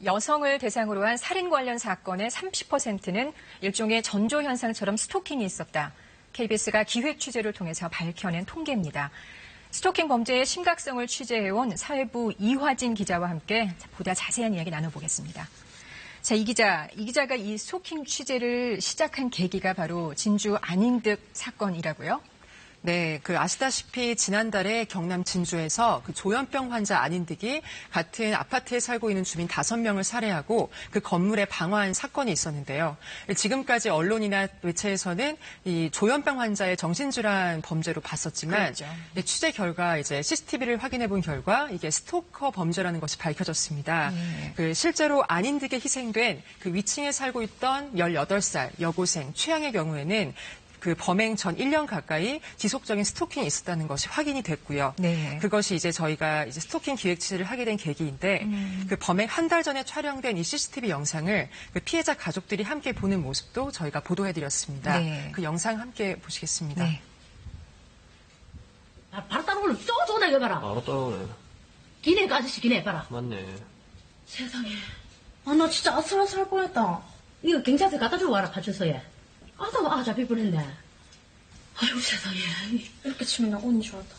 여성을 대상으로 한 살인 관련 사건의 30%는 일종의 전조 현상처럼 스토킹이 있었다. KBS가 기획 취재를 통해서 밝혀낸 통계입니다. 스토킹 범죄의 심각성을 취재해온 사회부 이화진 기자와 함께 보다 자세한 이야기 나눠보겠습니다. 자, 이 기자가 이 스토킹 취재를 시작한 계기가 바로 진주 안인득 사건이라고요? 네, 아시다시피 지난달에 경남 진주에서 조현병 환자 안인득이 같은 아파트에 살고 있는 주민 5명을 살해하고 그 건물에 방화한 사건이 있었는데요. 지금까지 언론이나 매체에서는 이 조현병 환자의 정신질환 범죄로 봤었지만 그렇죠. 취재 결과 이제 CCTV를 확인해 본 결과 이게 스토커 범죄라는 것이 밝혀졌습니다. 실제로 안인득에 희생된 그 위층에 살고 있던 18살 여고생 최양의 경우에는 그 범행 전 1년 가까이 지속적인 스토킹이 있었다는 것이 확인이 됐고요. 네. 그것이 이제 저희가 이제 스토킹 기획 취재를 하게 된 계기인데 그 범행 한 달 전에 촬영된 이 CCTV 영상을 그 피해자 가족들이 함께 보는 모습도 저희가 보도해드렸습니다. 네. 그 영상 함께 보시겠습니다. 네. 바로 따라오는 쏘쏘나 이거 봐라. 바로 따라오네. 기내 그 아저씨 기내 봐라. 맞네. 세상에. 나 진짜 아슬아슬할 뻔했다. 이거 경찰서 갖다 주고 와라 파출소에. 잡힐 뻔했네. 아이고 세상에. 이렇게 치면 나 운이 좋았다.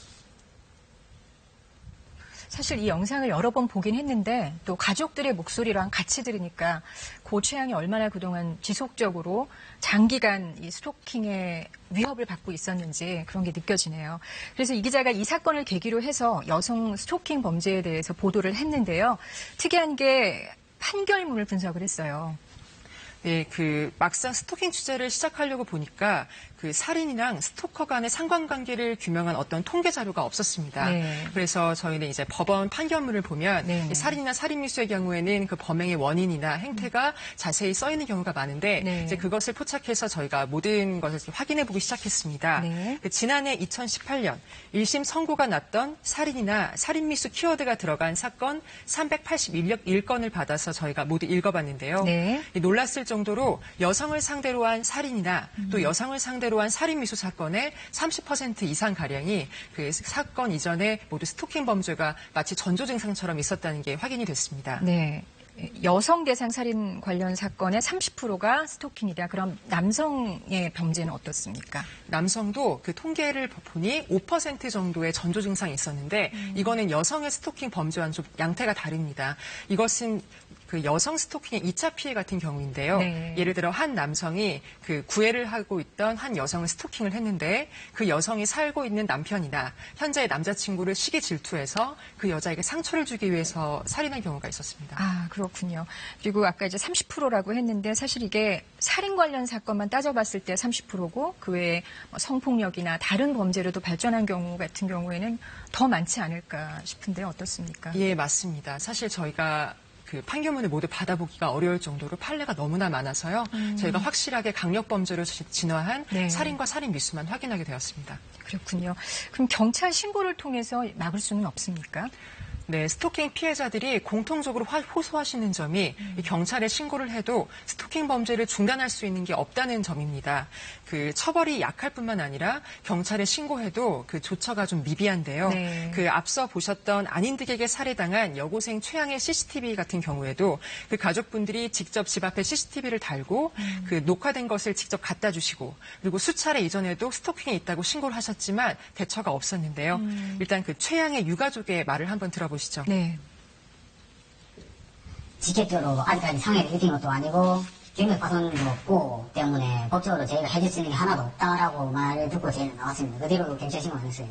사실 이 영상을 여러 번 보긴 했는데 또 가족들의 목소리랑 같이 들으니까 고 최양이 얼마나 그동안 지속적으로 장기간 이 스토킹의 위협을 받고 있었는지 그런 게 느껴지네요. 그래서 이 기자가 이 사건을 계기로 해서 여성 스토킹 범죄에 대해서 보도를 했는데요. 특이한 게 판결문을 분석을 했어요. 네, 막상 스토킹 취재를 시작하려고 보니까 그 살인이랑 스토커 간의 상관관계를 규명한 어떤 통계 자료가 없었습니다. 네. 그래서 저희는 이제 법원 판결문을 보면 네. 살인이나 살인미수의 경우에는 그 범행의 원인이나 행태가 자세히 써 있는 경우가 많은데 네. 이제 그것을 포착해서 저희가 모든 것을 확인해 보기 시작했습니다. 네. 지난해 2018년 1심 선고가 났던 살인이나 살인미수 키워드가 들어간 사건 381건을 받아서 저희가 모두 읽어봤는데요. 네. 놀랐을 정도로 여성을 상대로 한 살인이나 또 여성을 상대로 한 살인미수 사건의 30% 이상 가량이 그 사건 이전에 모두 스토킹 범죄가 마치 전조 증상처럼 있었다는 게 확인이 됐습니다. 네. 여성 대상 살인 관련 사건의 30%가 스토킹이다. 그럼 남성의 범죄는 어떻습니까? 남성도 그 통계를 보니 5% 정도의 전조 증상이 있었는데 이거는 여성의 스토킹 범죄와는 좀 양태가 다릅니다. 이것은 그 여성 스토킹의 2차 피해 같은 경우인데요. 네. 예를 들어 한 남성이 그 구애를 하고 있던 한 여성을 스토킹을 했는데 그 여성이 살고 있는 남편이나 현재의 남자친구를 시기 질투해서 그 여자에게 상처를 주기 위해서 살인한 경우가 있었습니다. 아, 그렇군요. 그리고 아까 이제 30%라고 했는데 사실 이게 살인 관련 사건만 따져봤을 때 30%고 그 외에 성폭력이나 다른 범죄로도 발전한 경우 같은 경우에는 더 많지 않을까 싶은데 어떻습니까? 예, 맞습니다. 사실 저희가 그 판결문을 모두 받아보기가 어려울 정도로 판례가 너무나 많아서요. 저희가 확실하게 강력범죄로 진화한 네. 살인과 살인 미수만 확인하게 되었습니다. 그렇군요. 그럼 경찰 신고를 통해서 막을 수는 없습니까? 네, 스토킹 피해자들이 공통적으로 호소하시는 점이 이 경찰에 신고를 해도 스토킹 범죄를 중단할 수 있는 게 없다는 점입니다. 그 처벌이 약할 뿐만 아니라 경찰에 신고해도 그 조처가 좀 미비한데요. 네. 그 앞서 보셨던 안인득에게 살해당한 여고생 최양의 CCTV 같은 경우에도 그 가족분들이 직접 집 앞에 CCTV를 달고 그 녹화된 것을 직접 갖다 주시고 그리고 수차례 이전에도 스토킹이 있다고 신고를 하셨지만 대처가 없었는데요. 일단 그 최양의 유가족의 말을 한번 들어보시죠. 네. 직접적으로 아직까지 상해를 입힌 것도 아니고 경력파손도 없고 때문에 법적으로 저희가 해줄 수 있는 게 하나도 없다라고 말을 듣고 저희는 나왔습니다. 그대로 경찰 신고 안 했어요.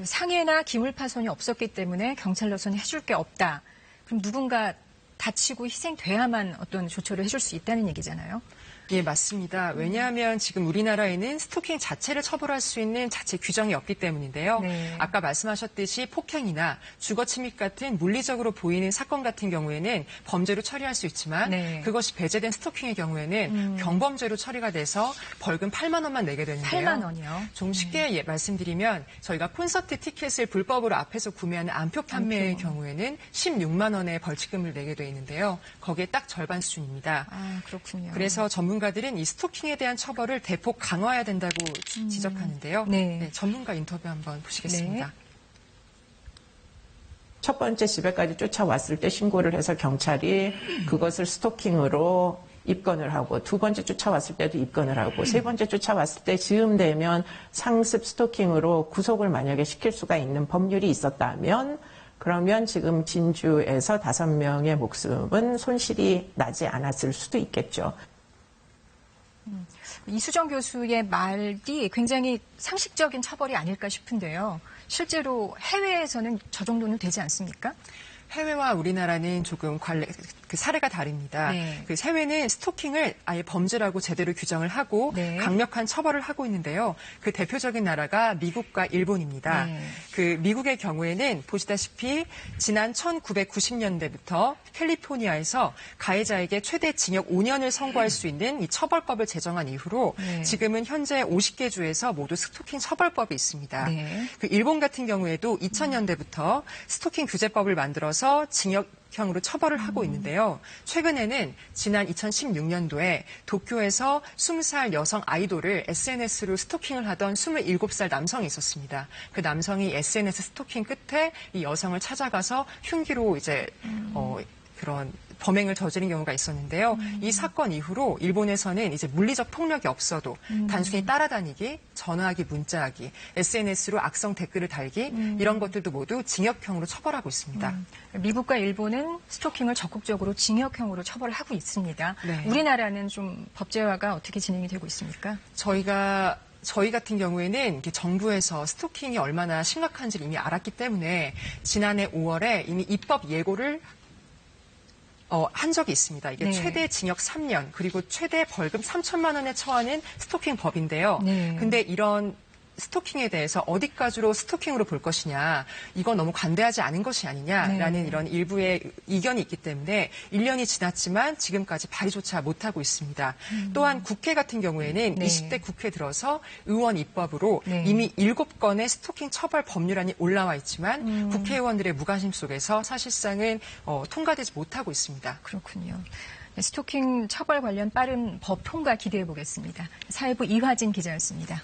상해나 기물파손이 없었기 때문에 경찰로서는 해줄 게 없다. 그럼 누군가 다치고 희생돼야만 어떤 조처를 해줄 수 있다는 얘기잖아요. 예, 맞습니다. 왜냐하면 지금 우리나라에는 스토킹 자체를 처벌할 수 있는 자체 규정이 없기 때문인데요. 네. 아까 말씀하셨듯이 폭행이나 주거침입 같은 물리적으로 보이는 사건 같은 경우에는 범죄로 처리할 수 있지만 네. 그것이 배제된 스토킹의 경우에는 경범죄로 처리가 돼서 벌금 8만 원만 내게 되는데요. 8만 원이요? 좀 쉽게 말씀드리면 저희가 콘서트 티켓을 불법으로 앞에서 구매하는 암표 판매의 경우에는 16만 원의 벌칙금을 내게 돼 있는데요. 거기에 딱 절반 수준입니다. 아, 그렇군요. 그래서 전문 전문가들은 이 스토킹에 대한 처벌을 대폭 강화해야 된다고 지적하는데요. 네. 네, 전문가 인터뷰 한번 보시겠습니다. 네. 첫 번째 집에까지 쫓아왔을 때 신고를 해서 경찰이 그것을 스토킹으로 입건을 하고, 두 번째 쫓아왔을 때도 입건을 하고, 세 번째 쫓아왔을 때 즈음 되면 상습 스토킹으로 구속을 만약에 시킬 수가 있는 법률이 있었다면, 그러면 지금 진주에서 5명의 목숨은 손실이 나지 않았을 수도 있겠죠. 이수정 교수의 말이 굉장히 상식적인 처벌이 아닐까 싶은데요. 실제로 해외에서는 저 정도는 되지 않습니까? 해외와 우리나라는 조금 그 사례가 다릅니다. 네. 그 해외는 스토킹을 아예 범죄라고 제대로 규정을 하고 네. 강력한 처벌을 하고 있는데요. 그 대표적인 나라가 미국과 일본입니다. 네. 그 미국의 경우에는 보시다시피 지난 1990년대부터 캘리포니아에서 가해자에게 최대 징역 5년을 선고할 수 있는 이 처벌법을 제정한 이후로 네. 지금은 현재 50개 주에서 모두 스토킹 처벌법이 있습니다. 네. 그 일본 같은 경우에도 2000년대부터 스토킹 규제법을 만들어서 징역형으로 처벌을 하고 있는데요. 최근에는 지난 2016년도에 도쿄에서 20살 여성 아이돌을 SNS로 스토킹을 하던 27살 남성이 있었습니다. 그 남성이 SNS 스토킹 끝에 이 여성을 찾아가서 흉기로 이제 그런 범행을 저지른 경우가 있었는데요. 이 사건 이후로 일본에서는 이제 물리적 폭력이 없어도 단순히 따라다니기, 전화하기, 문자하기, SNS로 악성 댓글을 달기 이런 것들도 모두 징역형으로 처벌하고 있습니다. 미국과 일본은 스토킹을 적극적으로 징역형으로 처벌을 하고 있습니다. 네. 우리나라는 좀 법제화가 어떻게 진행이 되고 있습니까? 저희 같은 경우에는 정부에서 스토킹이 얼마나 심각한지를 이미 알았기 때문에 지난해 5월에 이미 입법 예고를 한 적이 있습니다. 이게 네. 최대 징역 3년 그리고 최대 벌금 3천만 원에 처하는 스토킹 법인데요. 네. 근데 이런 스토킹에 대해서 어디까지로 스토킹으로 볼 것이냐, 이건 너무 관대하지 않은 것이 아니냐라는 네. 이런 일부의 의견이 있기 때문에 1년이 지났지만 지금까지 발의조차 못하고 있습니다. 또한 국회 같은 경우에는 네. 20대 국회 들어서 의원 입법으로 네. 이미 7건의 스토킹 처벌 법률안이 올라와 있지만 국회의원들의 무관심 속에서 사실상은 통과되지 못하고 있습니다. 그렇군요. 네, 스토킹 처벌 관련 빠른 법 통과 기대해 보겠습니다. 사회부 이화진 기자였습니다.